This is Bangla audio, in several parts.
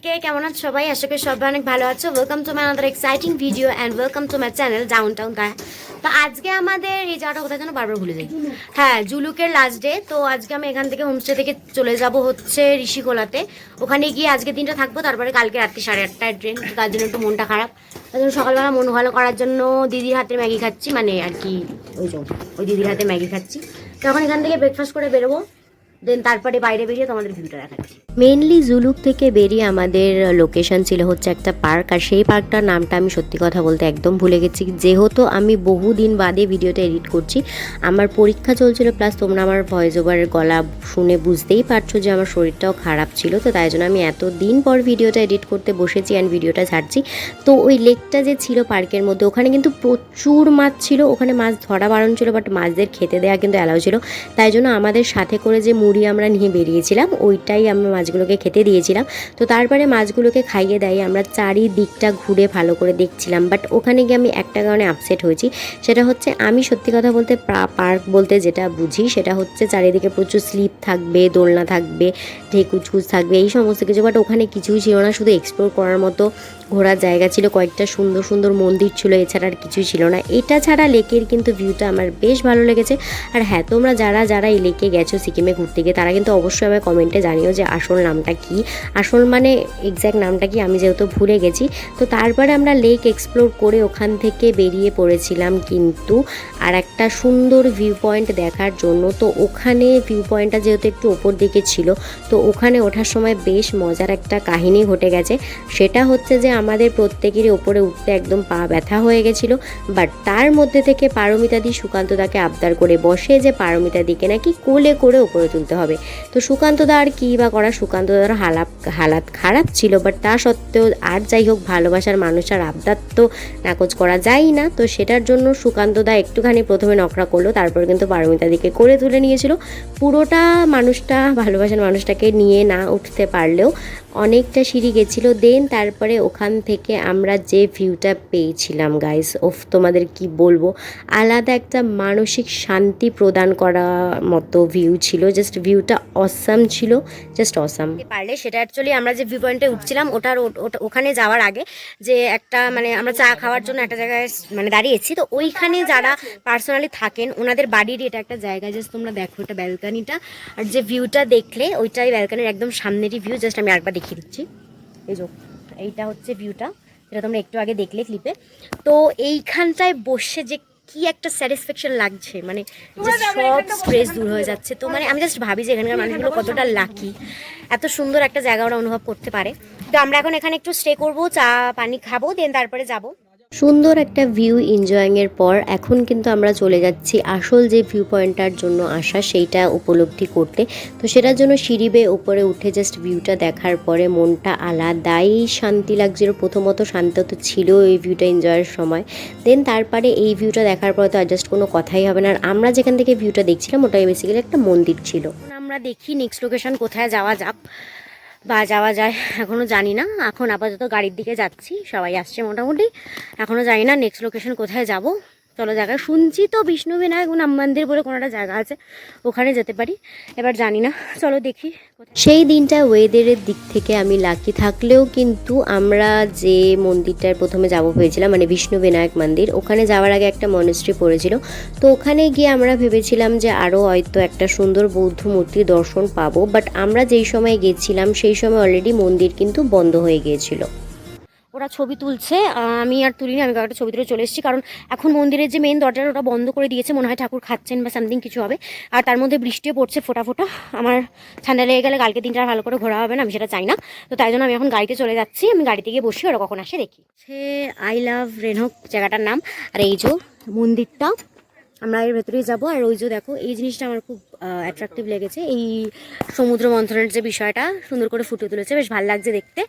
সবাইকে কেমন আছো সবাই? আশা করি সবাই অনেক ভালো আছো। Welcome to my another exciting video and welcome to my channel downtown Gaya. তো আজকে আমাদের এই জায়গাটা কোথায় যেন বারবার ভুলে যাই। হ্যাঁ, জুলুকের লাস্ট ডে। তো আজকে আমি এখান থেকে হোমস্টে থেকে চলে যাব হচ্ছে ঋষিকোলাতে। ওখানে গিয়ে আজকে দিনটা থাকবো, তারপরে কালকে রাত্রি 8:30টায় ট্রেন। তো তার জন্য একটু মনটা খারাপ। তার জন্য সকালবেলা মন ভালো করার জন্য দিদির হাতে ম্যাগি খাচ্ছি, মানে আর কি ওই দিদির হাতে ম্যাগি খাচ্ছি। তো এখন এখান থেকে ব্রেকফাস্ট করে বেরোবো, দেন তারপরে বাইরে বেরিয়ে তোমাদের ভিউটা দেখাচ্ছি। মেইনলি জুলুক থেকে বেরিয়ে আমাদের লোকেশন ছিল হচ্ছে একটা পার্ক, আর সেই পার্কটার নামটা আমি সত্যি কথা বলতে একদম ভুলে গেছি। যেহেতু আমি বহুদিন বাদে ভিডিওটা এডিট করছি, আমার পরীক্ষা চলছিল, প্লাস তোমরা আমার ভয়েস ওভারের গলা শুনে বুঝতেই পারছো যে আমার শরীরটাও খারাপ ছিল। তো তাই জন্য আমি এতদিন পর ভিডিওটা এডিট করতে বসেছি অ্যান্ড ভিডিওটা ছাড়ছি। তো ওই লেকটা যে ছিল পার্কের মধ্যে, ওখানে কিন্তু প্রচুর মাছ ছিল। ওখানে মাছ ধরা বারণ ছিল, বাট মাছদের খেতে দেওয়া কিন্তু অ্যালাউ ছিল। তাই জন্য আমাদের সাথে করে যে মুড়ি আমরা নিয়ে বেরিয়েছিলাম, ওইটাই আমরা মাছগুলোকে খেতে দিয়েছিলাম। তো তারপরে মাছগুলোকে খাইয়ে দেয়, আমরা চারিদিকটা ঘুরে ভালো করে দেখছিলাম। বাট ওখানে গিয়ে আমি একটা কারণে আপসেট হয়েছি, সেটা হচ্ছে আমি সত্যি কথা বলতে পার্ক বলতে যেটা বুঝি সেটা হচ্ছে চারিদিকে প্রচুর স্লিপ থাকবে, দোলনা থাকবে, ঢেকুচকুচ থাকবে, এই সমস্ত কিছু। বাট ওখানে কিছুই ছিল না, শুধু এক্সপ্লোর করার মতো ঘোরার জায়গা ছিল, কয়েকটা সুন্দর সুন্দর মন্দির ছিল, এছাড়া আর কিছুই ছিল না। এটা ছাড়া লেকের কিন্তু ভিউটা আমার বেশ ভালো লেগেছে। আর হ্যাঁ, তোমরা যারা এই লেকে গেছো সিকিমে ঘুরতে গিয়ে, তারা কিন্তু অবশ্যই আমার কমেন্টে জানিও যে আসল নামটা কি, আসল মানে এক্স্যাক্ট নামটা কি, আমি যেহেতু ভুলে গেছি। তো তারপরে আমরা লেক এক্সপ্লোর করে ওখান থেকে বেরিয়ে পড়েছিলাম কিন্তু আর একটা সুন্দর ভিউ পয়েন্ট দেখার জন্য। তো ওখানে ভিউ পয়েন্টটা যেহেতু একটু ওপর দিকে ছিল, তো ওখানে ওঠার সময় বেশ মজার একটা কাহিনী ঘটে গেছে। সেটা হচ্ছে যে আমাদের প্রত্যেকেরই ওপরে উঠতে একদম পা ব্যথা হয়ে গেছিলো। বাট তার মধ্যে থেকে পারমিতাদি সুকান্তদাকে আবদার করে বসে যে পারমিতাদিকে নাকি কোলে করে ওপরে তুলতে হবে। তো সুকান্তদা আর কী বা করা, সুকান্তদার হালাত খারাপ ছিল, বাট তা সত্ত্বেও আর যাই হোক, ভালোবাসার মানুষের আবদার তো নাকচ করা যায় না। তো সেটার জন্য সুকান্তদা একটুখানি প্রথমে নকরা করলো, তারপর কিন্তু পারমিতাদিকে কোলে তুলে নিয়েছিল। পুরোটা মানুষটা, ভালোবাসার মানুষটাকে নিয়ে না উঠতে পারলেও অনেকটা সিঁড়ি গেছিলো। দেন তারপরে ওখান থেকে আমরা যে ভিউটা পেয়েছিলাম গাইস, তোমাদের কি বলবো, আলাদা একটা মানসিক শান্তি প্রদান করা মতো ভিউ ছিল। জাস্ট ভিউটা অসাম ছিল, জাস্ট অসাম। পারলে সেটা অ্যাকচুয়ালি আমরা যে ভিউ পয়েন্টে উঠছিলাম, ওখানে যাওয়ার আগে যে একটা মানে আমরা চা খাওয়ার জন্য একটা জায়গায় মানে দাঁড়িয়েছি। তো ওইখানে যারা পার্সোনালি থাকেন, ওনাদের বাড়ির এটা একটা জায়গা। জাস্ট তোমরা দেখো এটা ব্যালকানিটা, আর যে ভিউটা দেখলে ওইটাই ব্যালকানির একদম সামনেরই ভিউ। জাস্ট আমি আরেকবার দেখিয়ে দিচ্ছি, এই যে এইটা হচ্ছে ভিউটা, যেটা তোমরা একটু আগে দেখলে ক্লিপে। তো এইখানটায় বসে যে কি একটা স্যাটিসফ্যাকশন লাগছে, মানে সব স্ট্রেস দূর হয়ে যাচ্ছে। তো মানে আমি জাস্ট ভাবি যে এখানকার মানুষগুলো কতটা লাকি, এত সুন্দর একটা জায়গা ওরা অনুভব করতে পারে। তো আমরা এখন এখানে একটু স্টে করবো, চা পানি খাবো, দেন তারপরে যাবো। সুন্দর একটা ভিউ এনজয়িংয়ের পর এখন কিন্তু আমরা চলে যাচ্ছি আসল যে ভিউ পয়েন্টটার জন্য আসা, সেইটা উপলব্ধি করতে। তো সেটার জন্য সিঁড়ি বেয়ে উপরে উঠে জাস্ট ভিউটা দেখার পরে মনটা আলাদাই শান্তি লাগছিল। প্রথমত শান্ত তো ছিল এই ভিউটা এনজয়ের সময়, দেন তারপরে এই ভিউটা দেখার পরে তো আর জাস্ট কোনো কথাই হবে না। আর আমরা যেখান থেকে ভিউটা দেখছিলাম, ওটাই বেসিক্যালি একটা মন্দির ছিল। আমরা দেখি নেক্সট লোকেশন কোথায় যাওয়া যাক বা যাওয়া যায় এখনও জানি না। এখন আপাতত গাড়ির দিকে যাচ্ছি, সবাই আসছে মোটামুটি, এখনও জানি না নেক্সট লোকেশন কোথায় যাব। চলো জায়গা শুনছি তো বিষ্ণু বিনায়ক নাম মন্দির বলে কোনো একটা জায়গা আছে, ওখানে যেতে পারি, এবার জানি না, চলো দেখি। সেই দিনটা ওয়েদারের দিক থেকে আমি লাকি থাকলেও কিন্তু আমরা যে মন্দিরটার প্রথমে যাব হয়েছিলাম, মানে বিষ্ণু বিনায়ক মন্দির, ওখানে যাওয়ার আগে একটা মনস্ট্রি পড়েছিল। তো ওখানে গিয়ে আমরা ভেবেছিলাম যে আরও হয়তো একটা সুন্দর বৌদ্ধ মূর্তির দর্শন পাবো। বাট আমরা যেই সময় গেছিলাম সেই সময় অলরেডি মন্দির কিন্তু বন্ধ হয়ে গিয়েছিল। ওরা ছবি তুলছে, আমি আর তুলিনি, আমি কয়েকটা ছবি তুলে চলে এসেছি, কারণ এখন মন্দিরের যে মেন দরজাটা ওটা বন্ধ করে দিয়েছে, মনে হয় ঠাকুর খাচ্ছেন বা সামথিং কিছু হবে। আর তার মধ্যে বৃষ্টিও পড়ছে ফোটা ফোটা, আমার ঠান্ডা লেগে গেলে কালকে দিনটা ভালো করে ঘোরা হবে না, আমি সেটা চাই না। তো তাই জন্য আমি এখন গাড়িতে চলে যাচ্ছি, আমি গাড়িতে গিয়ে বসি, ওরা কখন আসে দেখি। সে আই লাভ রেনহক জায়গাটার নাম। আর এই যে মন্দিরটা, আমরা এর ভেতরেই যাবো। আর ওই যে দেখো, এই জিনিসটা আমার খুব অ্যাট্রাকটিভ লেগেছে, এই সমুদ্র মন্থনের যে বিষয়টা সুন্দর করে ফুটে তুলেছে, বেশ ভালো লাগছে দেখতে।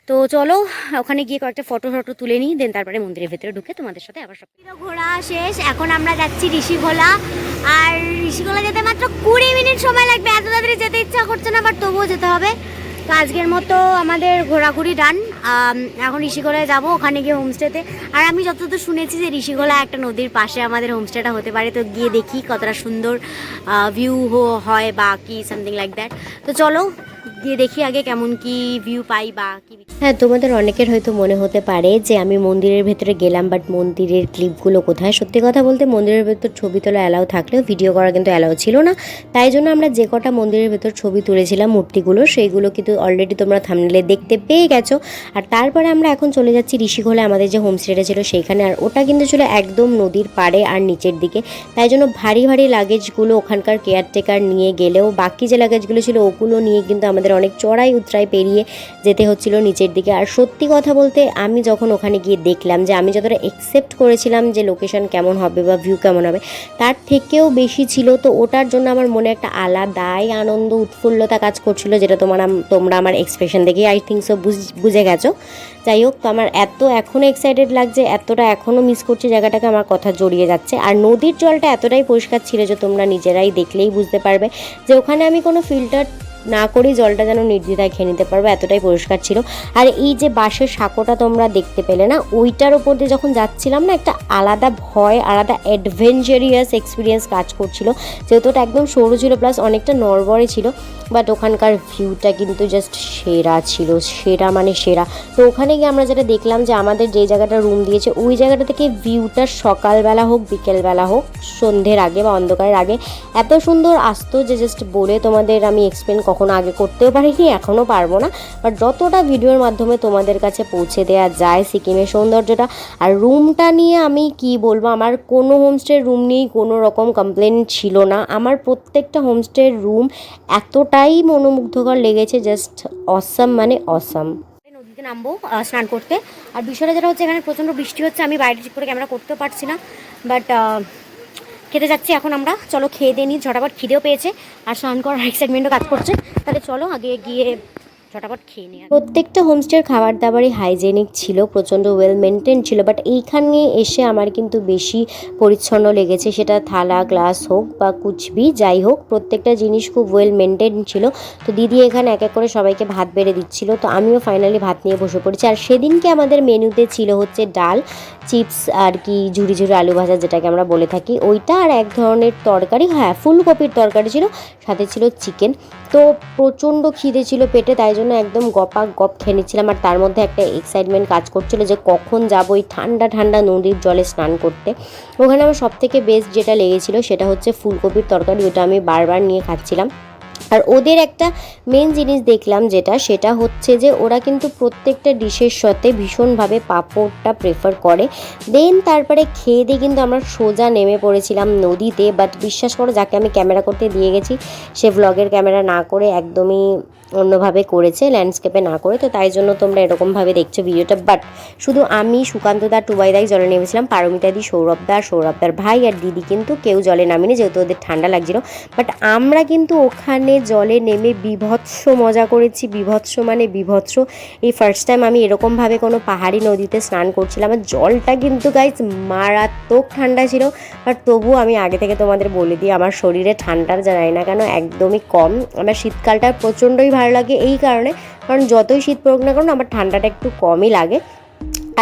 তো চলো ওখানে গিয়ে কয়েকটা ফটো তুলে নিই, দেন তারপরে মন্দিরের ভেতরে ঢুকে তোমাদের সাথে আবার সব ঘোরা শেষ। এখন আমরা যাচ্ছি ঋষিকোলা, আর ঋষিকোলা যেতে মাত্র 20 মিনিট সময় লাগবে। এত তাড়াতাড়ি যেতে ইচ্ছা করছে না, বাট তবুও যেতে হবে। তো আজকের মতো আমাদের ঘোরাঘুরি ডান। এখন ঋষিকোলায় যাব, ওখানে গিয়ে হোমস্টেতে। আর আমি যতদূর শুনেছি যে ঋষিকোলা একটা নদীর পাশে আমাদের হোমস্টেটা হতে পারে, তো গিয়ে দেখি কতটা সুন্দর ভিউ হয় বা কি সামথিং লাইক দ্যাট। তো চলো দিয়ে দেখি আগে কেমন কি ভিউ পাই বা কি। হ্যাঁ, তোমাদের অনেকের হয়তো মনে হতে পারে যে আমি মন্দিরের ভেতরে গেলাম, বাট মন্দিরের ক্লিপগুলো কোথায়। সত্যি কথা বলতে মন্দিরের ভেতর ছবি তোলা অ্যালাউ থাকলেও ভিডিও করা কিন্তু অ্যালাউ ছিল না। তাই জন্য আমরা যে কটা মন্দিরের ভেতর ছবি তুলেছিলাম মূর্তিগুলো, সেইগুলো কিন্তু অলরেডি তোমরা থাম্বনেলে দেখতে পেয়ে গেছো। আর তারপরে আমরা এখন চলে যাচ্ছি ঋষিখোলে, আমাদের যে হোমস্টেটা ছিল সেইখানে। আর ওটা কিন্তু ছিল একদম নদীর পাড়ে আর নিচের দিকে, তাই জন্য ভারী ভারী লাগেজগুলো ওখানকার কেয়ারটেকার নিয়ে গেলেও বাকি যে লাগেজগুলো ছিল ওগুলো নিয়ে কিন্তু আমাদের অনেক চড়াই উতরাই পেরিয়ে যেতে হচ্ছিল নিচের দিকে। আর সত্যি কথা বলতে আমি যখন ওখানে গিয়ে দেখলাম যে আমি যতটা এক্সেপ্ট করেছিলাম যে লোকেশন কেমন হবে বা ভিউ কেমন হবে তার থেকেও বেশি ছিল। তো ওটার জন্য আমার মনে একটা আলাদাই আনন্দ উৎফুল্লতা কাজ করছিল, যেটা তোমরা আমার এক্সপ্রেশন দেখে আই থিঙ্ক সো বুঝে গেছো। যাই হোক, তো আমার এখনও এক্সাইটেড লাগছে, এতটা এখনও মিস করছি জায়গাটাকে, আমার কথা জড়িয়ে যাচ্ছে। আর নদীর জলটা এতটাই পরিষ্কার ছিল যে তোমরা নিজেরাই দেখলেই বুঝতে পারবে যে ওখানে আমি কোনো ফিল্টার না করেই জলটা যেন নির্দ্বিধায় খেয়ে নিতে পারবে, এতটাই পরিষ্কার ছিল। আর এই যে বাঁশের সাঁকোটা তোমরা দেখতে পেলে না, ওইটার ওপর দিয়ে যখন যাচ্ছিলাম না, একটা আলাদা ভয়, আলাদা অ্যাডভেঞ্চারিয়াস এক্সপিরিয়েন্স কাজ করছিল, যেহেতু ওটা একদম সরু ছিল প্লাস অনেকটা নড়বড়ে ছিল। বাট ওখানকার ভিউটা কিন্তু জাস্ট সেরা ছিল, সেরা মানে সেরা। তো ওখানে গিয়ে আমরা যেটা দেখলাম যে আমাদের যে জায়গাটা রুম দিয়েছে ওই জায়গাটা থেকে ভিউটা সকালবেলা হোক বিকেলবেলা হোক সন্ধ্যের আগে বা অন্ধকারের আগে এত সুন্দর আসতো যে জাস্ট বলে তোমাদের আমি এক্সপ্লেন কখনো আগে করতেও পারিনি, এখনও পারবো না। বাট যতটা ভিডিওর মাধ্যমে তোমাদের কাছে পৌঁছে দেওয়া যায় সিকিমের সৌন্দর্যটা। আর রুমটা নিয়ে আমি কি বলবো, আমার কোনো হোমস্টের রুম নিয়েই কোনো রকম কমপ্লেন ছিল না। আমার প্রত্যেকটা হোমস্টের রুম এতটাই মনোমুগ্ধকর লেগেছে, জাস্ট অসাম মানে অসাম। নদীতে নামবো স্নান করতে। আর বিষয়টা যেটা হচ্ছে, এখানে প্রচণ্ড বৃষ্টি হচ্ছে, আমি বাইরে ঠিক করে ক্যামেরা করতেও পারছি না। বাট খেতে যাচ্ছি এখন আমরা, চলো খেয়ে দিয়ে নিই, ঝটাপট খিদেও পেয়েছে আর স্নান করার এক্সাইটমেন্টও কাজ করছে। তাহলে চলো আগে গিয়ে ঝটাপট খেয়ে নিই। প্রত্যেকটা হোমস্টের খাবার দাবারই হাইজেনিক ছিল, প্রচণ্ড ওয়েল মেনটেন ছিল। বাট এইখানে এসে আমার কিন্তু বেশি পরিচ্ছন্ন লেগেছে, সেটা থালা গ্লাস হোক বা কুচবি যাই হোক, প্রত্যেকটা জিনিস খুব ওয়েল মেনটেন ছিল। তো দিদি এখানে এক এক করে সবাইকে ভাত বেড়ে দিচ্ছিল, তো আমিও ফাইনালি ভাত নিয়ে বসে পড়েছি। আর সেদিনকে আমাদের মেনুতে ছিল হচ্ছে ডাল, চিপস আর কি ঝুরি ঝুরি আলু ভাজা যেটাকে আমরা বলে থাকি ওইটা, আর এক ধরনের তরকারি, হ্যাঁ ফুলকপির তরকারি ছিল, সাথে ছিল চিকেন। তো প্রচণ্ড খিদে ছিল পেটে, তাই জন্য একদম গপ খেয়ে নিচ্ছিলাম। আর তার মধ্যে একটা এক্সাইটমেন্ট কাজ করছিল যে কখন যাবো ওই ঠান্ডা ঠান্ডা নদীর জলে স্নান করতে। ওখানে আমার সবথেকে বেস্ট যেটা লেগেছিলো সেটা হচ্ছে ফুলকপির তরকারি, ওটা আমি বারবার নিয়ে খাচ্ছিলাম। আর ওদের একটা মেন জিনিস দেখলাম সেটা হচ্ছে যে ওরা কিন্তু প্রত্যেকটা ডিশের সাথে ভীষণভাবে পাঁপড়টা প্রেফার করে। দেন তারপরে খেয়ে দিয়ে কিন্তু আমরা সোজা নেমে পড়েছিলাম নদীতে। বাট বিশ্বাস করো, যাকে আমি ক্যামেরা করতে দিয়ে গেছি সে ভ্লগের ক্যামেরা না করে একদমই অন্যভাবে করেছে, ল্যান্ডস্কেপে না করে। তো তাই জন্য তোমরা এরকমভাবে দেখছো ভিডিওটা। বাট শুধু আমি, সুকান্তদা, টুবাইদাই জলে নেমেছিলাম, পারমিতাদি, সৌরভদার ভাই আর দিদি কিন্তু কেউ জলে নামিনি, যেহেতু ওদের ঠান্ডা লাগছিল। বাট আমরা কিন্তু ওখানে জলে নেমে বিভৎস মজা করেছি, বিভৎস মানে বিভৎস। এই ফার্স্ট টাইম আমি এরকমভাবে কোনো পাহাড়ি নদীতে স্নান করছিলাম। আর জলটা কিন্তু গাইজ মারাত্মক ঠান্ডা ছিল। বাট তবুও আমি আগে থেকে তোমাদের বলে দিই, আমার শরীরে ঠান্ডার জানাই না কেন একদমই কম। আমার শীতকালটা প্রচণ্ডই ভালো লাগে এই কারণে, কারণ যতই শীত পড়ুক না কারণ আমার ঠান্ডাটা একটু কমই লাগে।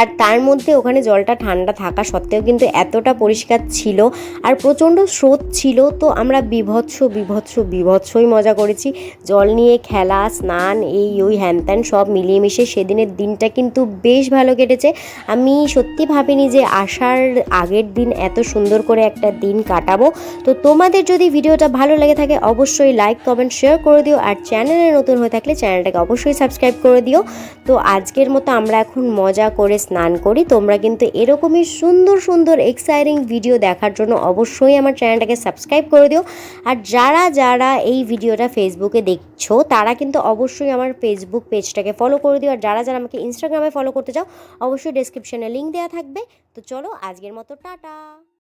আর তার মধ্যে ওখানে জলটা ঠান্ডা থাকা সত্ত্বেও কিন্তু এতটা পরিষ্কার ছিল আর প্রচণ্ড স্রোত ছিল। তো আমরা বিভৎসই মজা করেছি। জল নিয়ে খেলা, স্নান, এই ওই হ্যান ত্যান সব মিলিয়ে মিশে সেদিনের দিনটা কিন্তু বেশ ভালো কেটেছে। আমি সত্যি ভাবিনি যে আসার আগের দিন এত সুন্দর করে একটা দিন কাটাবো। তো তোমাদের যদি ভিডিওটা ভালো লেগে থাকে অবশ্যই লাইক কমেন্ট শেয়ার করে দিও। আর চ্যানেলে নতুন হয়ে থাকলে চ্যানেলটাকে অবশ্যই সাবস্ক্রাইব করে দিও। তো আজকের মতো আমরা এখন মজা করে স্নান করি। তোমরা কিন্তু এরকমই সুন্দর সুন্দর এক্সাইটিং ভিডিও দেখার জন্য অবশ্যই আমার চ্যানেলটাকে সাবস্ক্রাইব করে দিও। আর যারা এই ভিডিওটা ফেসবুকে দেখছো তারা কিন্তু অবশ্যই আমার ফেসবুক পেজটাকে ফলো করে দিও। আর যারা আমাকে ইনস্টাগ্রামে ফলো করতে চাও অবশ্যই ডেসক্রিপশনে লিঙ্ক দেওয়া থাকবে। তো চলো আজকের মতো টাটা।